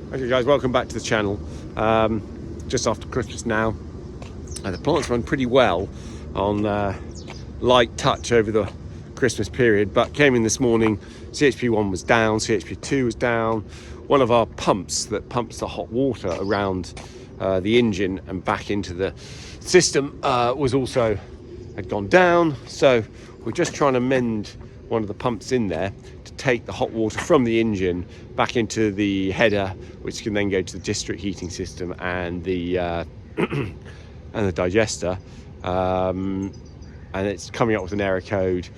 Okay guys, welcome back to the channel. Just after Christmas now. The plants run pretty well on light touch over the Christmas period, but came in this morning, CHP1 was down, CHP2 was down. One of our pumps that pumps the hot water around the engine and back into the system had gone down. So we're just trying to mend one of the pumps in there to take the hot water from the engine back into the header, which can then go to the district heating system and the and the digester, and it's coming up with an error code.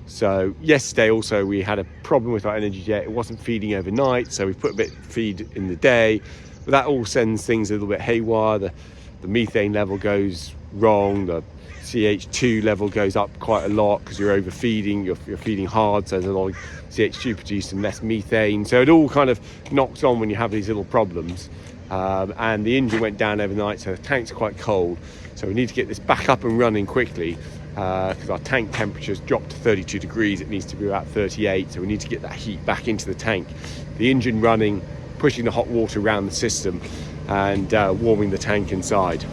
So yesterday also we had a problem with our energy jet. It wasn't feeding overnight, so we put a bit of feed in the day, but that all sends things a little bit haywire. The methane level goes wrong, the CH2 level goes up quite a lot because you're overfeeding, you're feeding hard, so there's a lot of CH2 produced and less methane. So it all kind of knocks on when you have these little problems. And the engine went down overnight, so the tank's quite cold. So we need to get this back up and running quickly because our tank temperature's dropped to 32 degrees. It needs to be about 38, so we need to get that heat back into the tank. The engine running, pushing the hot water around the system and warming the tank inside.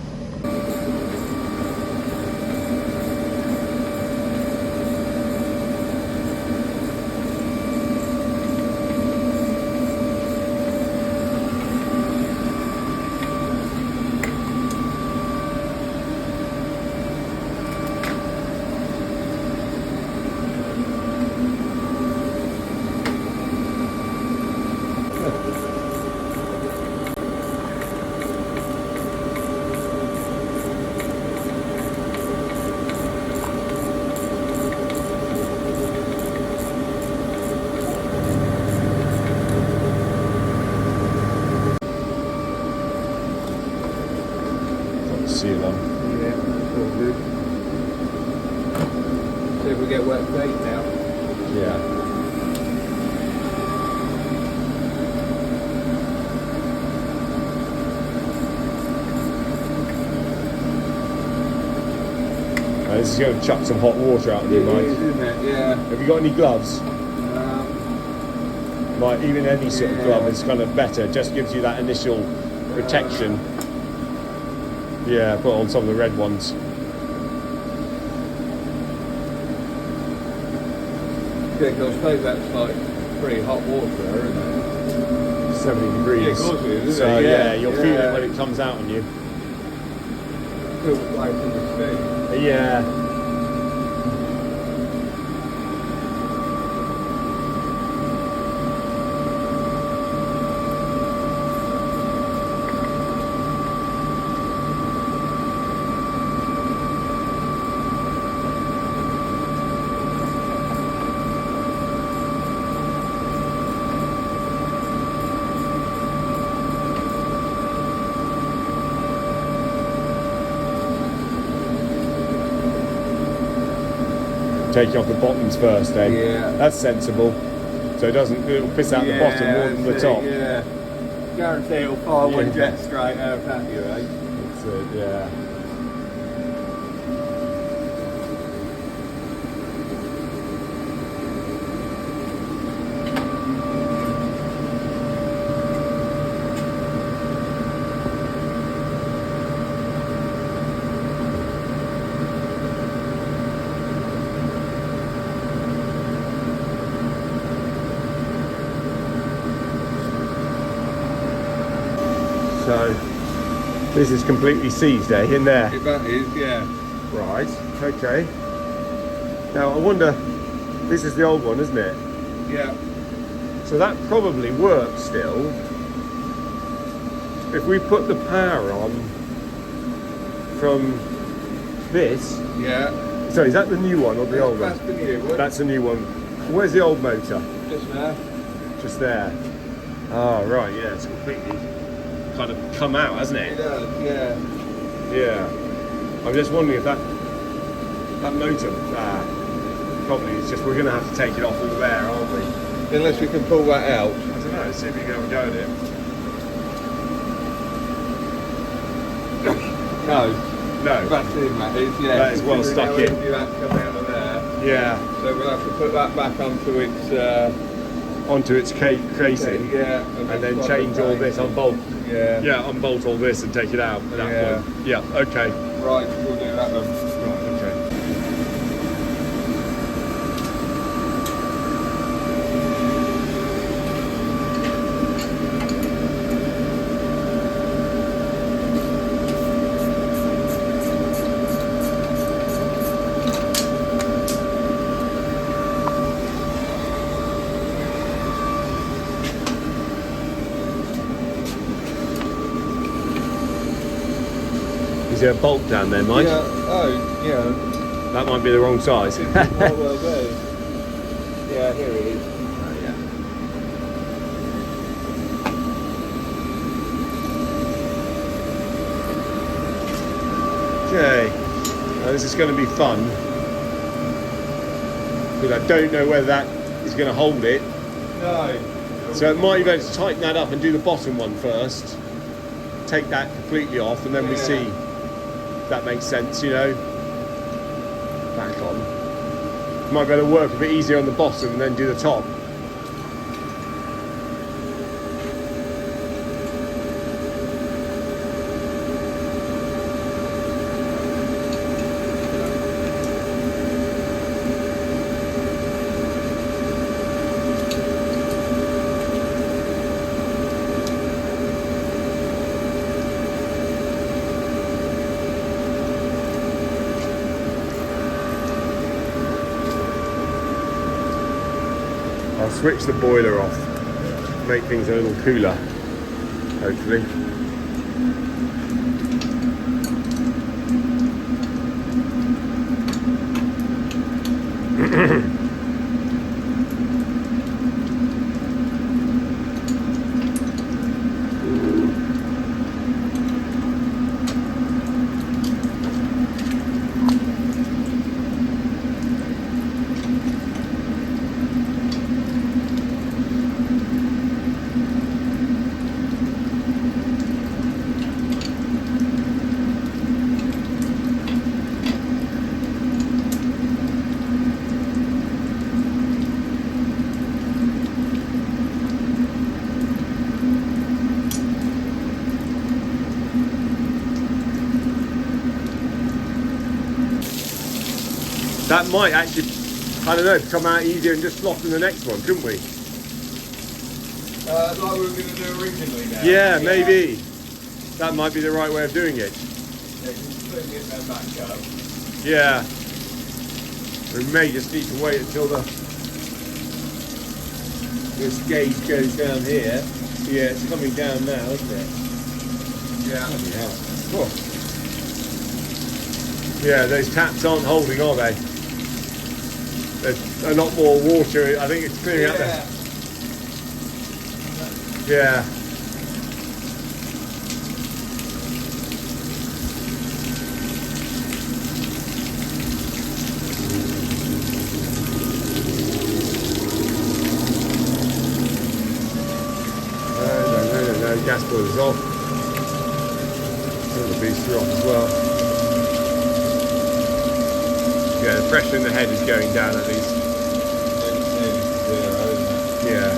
See them. Yeah, that's all good. See if we get wet feet now. Yeah. This is going to chuck some hot water out of you, Mike. Isn't it? Yeah. Have you got any gloves? Like even any sort of glove is kind of better. Just gives you that initial protection. Yeah, put on some of the red ones. Yeah, because I suppose that's like pretty hot water there, isn't it? 70 degrees. Yeah, of course it is, isn't So it? yeah, you'll feel it when it comes out on you. Feel like from the steam. Yeah. Taking off the bottoms first, eh? Yeah. That's sensible. So it'll piss out the bottom more than the top. Yeah. Guarantee it'll fire one jet straight out at you, eh? That's it, yeah. So this is completely seized, eh, in there? That is, yeah. Right, okay. Now I wonder, this is the old one, isn't it? Yeah. So that probably works still. If we put the power on from this. Yeah. So is that the new one or the old one? That's the new one. That's the new one. Where's the old motor? Just there. Just there. Oh right, yeah, it's completely kind of come out, hasn't It it? does, yeah. Yeah. I'm just wondering if that motor probably is just, we're going to have to take it off all there, aren't we? Unless we can pull that out. I don't know, let's see if we can have a go at it. No. That's in, that is, yeah. That is well stuck in. You have to come out of there. Yeah. So we'll have to put that back onto its onto its casing, Yeah. and then change all this, unbolt. Yeah. Yeah, unbolt all this and take it out at that point. Yeah, okay. Right, we'll do that then. Right, okay. Is there a bolt down there, Mike? Yeah. Oh, yeah. That might be the wrong size. It might well be. Yeah, here it is. Oh, yeah. Okay, now this is going to be fun, but I don't know whether that is going to hold it. No. So it might be better to tighten that up and do the bottom one first. Take that completely off, and then we see if that makes sense, you know. Back on. Might be able to work a bit easier on the bottom and then do the top. I'll switch the boiler off, make things a little cooler, hopefully. That might actually, I don't know, come out easier and just slot in the next one, couldn't we? Like we were going to do originally now. Yeah, maybe. That might be the right way of doing it. Yeah, completely get that back up. Yeah. We may just need to wait until this gauge goes down here. Yeah, it's coming down now, isn't it? Yeah. Oh. Yeah, those taps aren't holding, are they? There's a lot more water. I think it's clearing out there. Yeah. No, gas boiler's off. All the booster off as well. Yeah, the pressure in the head is going down at least. Yeah.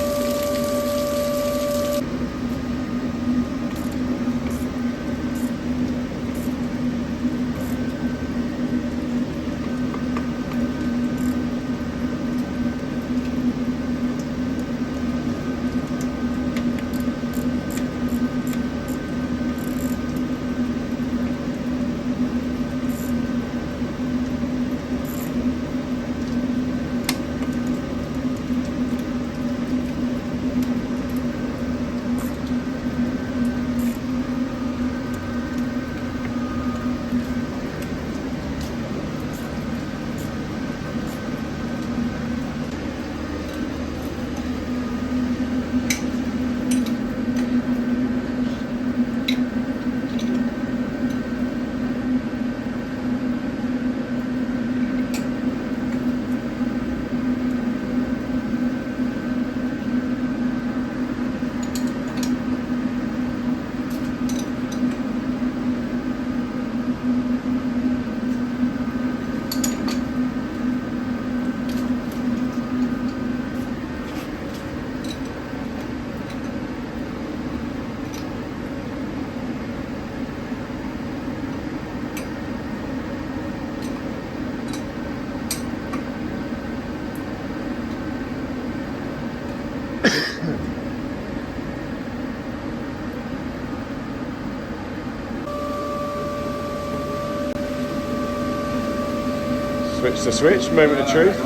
switch to switch, moment of truth.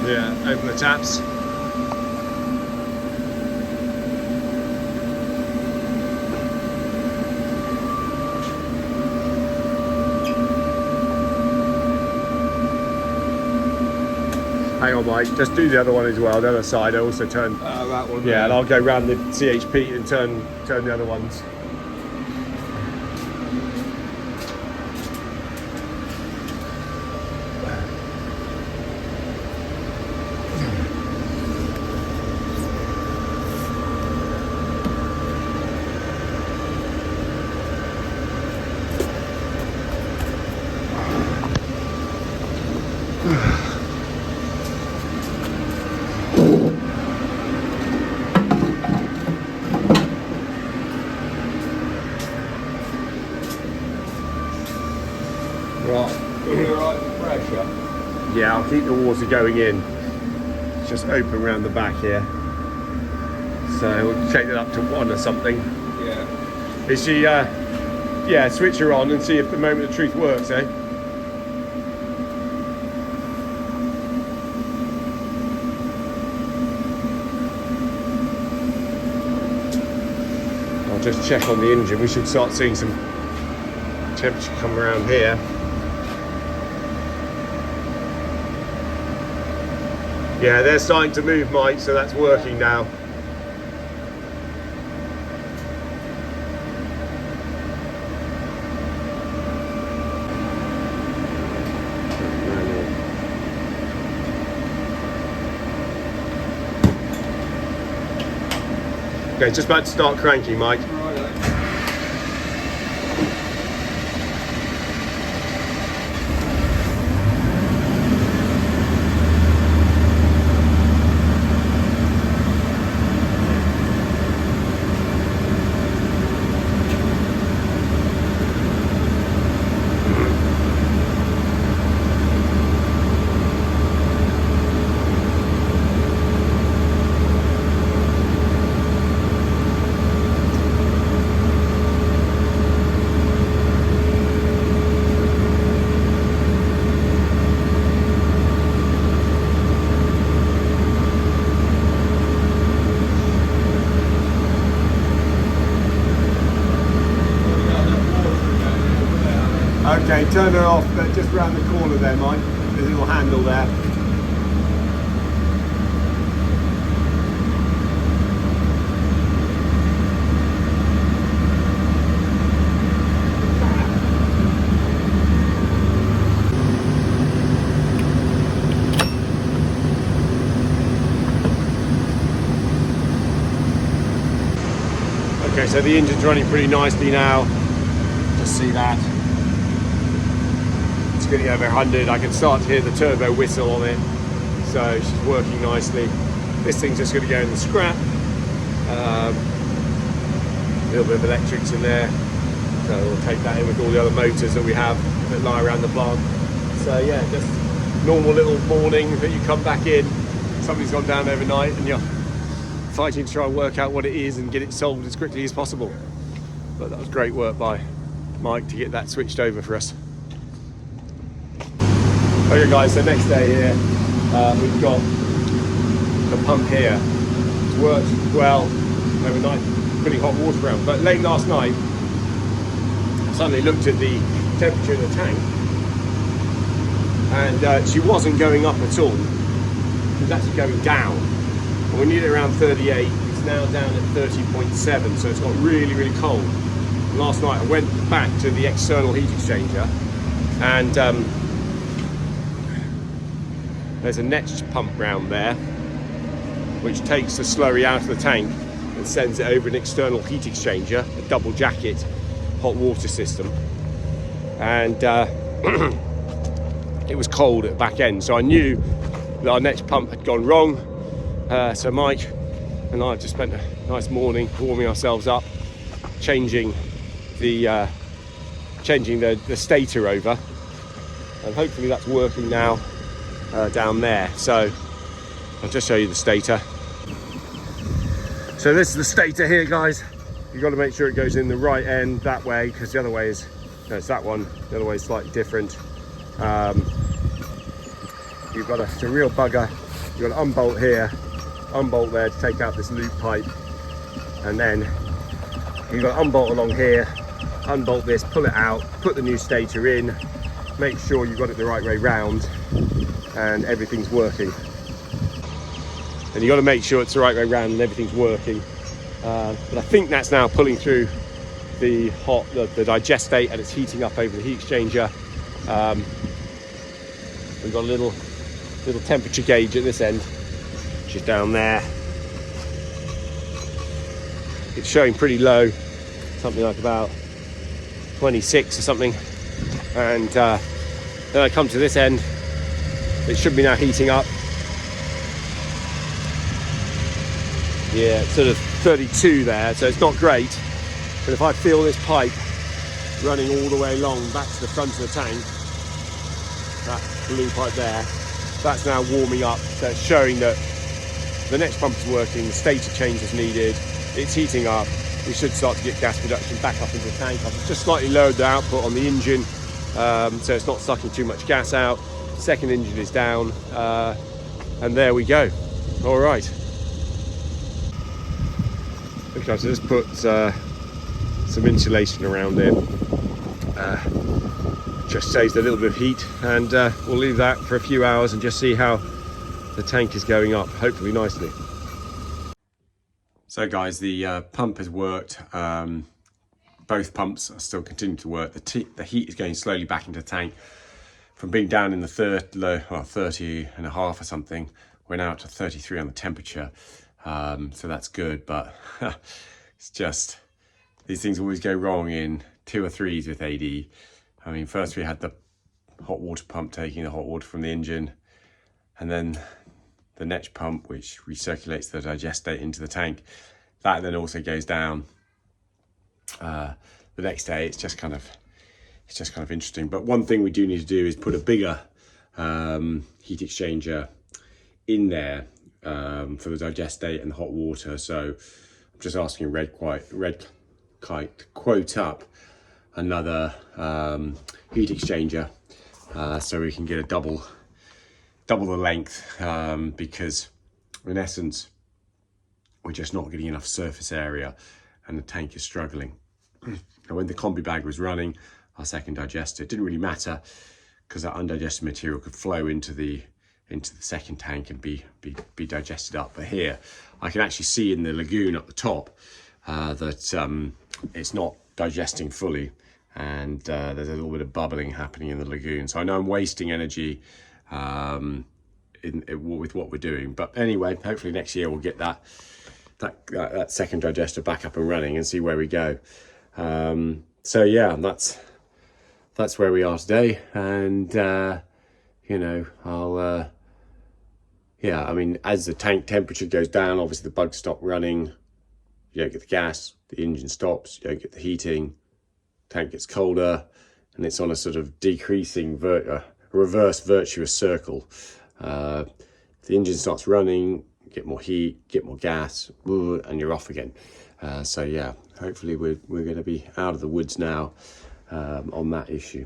Yeah, open the taps. Hang on, Mike, just do the other one as well, the other side. I also turn. That one. Yeah, and I'll go round the CHP and turn the other ones. Pressure. Yeah, I'll keep the water going in. It's just open around the back here. So we'll take that up to 1 or something. Yeah. Is she, yeah, switch her on and see if the moment of truth works, eh? I'll just check on the engine. We should start seeing some temperature come around here. Yeah, they're starting to move, Mike, so that's working now. Okay, just about to start cranking, Mike. Okay, turn her off just round the corner there, Mike. There's a little handle there. Okay, so the engine's running pretty nicely now. Just see that. Getting over 100, I can start to hear the turbo whistle on it, so she's working nicely. This thing's just going to go in the scrap. A little bit of electrics in there, so we'll take that in with all the other motors that we have that lie around the plant. So yeah, just normal little morning that you come back in, somebody's gone down overnight and you're fighting to try and work out what it is and get it solved as quickly as possible. But that was great work by Mike to get that switched over for us. Okay guys, so next day here, we've got the pump here. It's worked well overnight, putting hot water around. But late last night, I suddenly looked at the temperature in the tank, and she wasn't going up at all. She was actually going down. And we need it around 38. It's now down at 30.7, so it's got really, really cold. And last night I went back to the external heat exchanger, and there's a next pump round there which takes the slurry out of the tank and sends it over an external heat exchanger, a double jacket hot water system, and it was cold at the back end, so I knew that our next pump had gone wrong. So Mike and I just spent a nice morning warming ourselves up, changing the stator over, and hopefully that's working now. Down there, so I'll just show you the stator. So this is the stator here, guys. You've got to make sure it goes in the right end that way, because the other way is, no, it's that one, the other way is slightly different. You've got it's a real bugger. You've got to unbolt here, unbolt there to take out this loop pipe, and then you've got to unbolt along here, unbolt this, pull it out, put the new stator in, make sure you've got it the right way round, and everything's working. And you've got to make sure it's the right way round and everything's working. But I think that's now pulling through the digestate, and it's heating up over the heat exchanger. We've got a little temperature gauge at this end, which is down there. It's showing pretty low, something like about 26 or something. And then I come to this end, it should be now heating up. Yeah, it's sort of 32 there, so it's not great. But if I feel this pipe running all the way along back to the front of the tank, that blue pipe there, that's now warming up. So it's showing that the next pump is working, the stator change is needed, it's heating up. We should start to get gas production back up into the tank. I've just slightly lowered the output on the engine, so it's not sucking too much gas out. Second engine is down, and there we go. All right. Okay, so just put some insulation around it. Just saves a little bit of heat, and we'll leave that for a few hours and just see how the tank is going up, hopefully nicely. So guys, the pump has worked. Both pumps are still continuing to work. The heat is going slowly back into the tank. From being down in the 30 and a half or something, we're now up to 33 on the temperature. So that's good, but it's just, these things always go wrong in 2 or 3s with AD. I mean, first we had the hot water pump taking the hot water from the engine, and then the next pump, which recirculates the digestate into the tank. That then also goes down. The next day, it's just kind of interesting. But one thing we do need to do is put a bigger heat exchanger in there for the digestate and the hot water. So I'm just asking Red Kite to quote up another heat exchanger so we can get a double the length, because in essence we're just not getting enough surface area and the tank is struggling. Now, when the combi bag was running, our second digester, it didn't really matter because that undigested material could flow into the second tank and be digested up. But here I can actually see in the lagoon at the top that it's not digesting fully, and there's a little bit of bubbling happening in the lagoon. So I know I'm wasting energy with what we're doing. But anyway, hopefully next year we'll get that second digester back up and running and see where we go. So yeah, that's where we are today. And you know, I'll yeah, I mean, as the tank temperature goes down, obviously the bugs stop running, you don't get the gas, the engine stops, you don't get the heating, tank gets colder, and it's on a sort of decreasing reverse virtuous circle. The engine starts running, get more heat, get more gas, and you're off again. So yeah, hopefully we're going to be out of the woods now on that issue.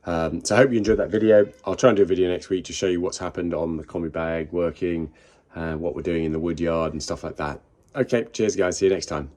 So I hope you enjoyed that video. I'll try and do a video next week to show you what's happened on the combi bag working, what we're doing in the wood yard and stuff like that. Okay, cheers guys, see you next time.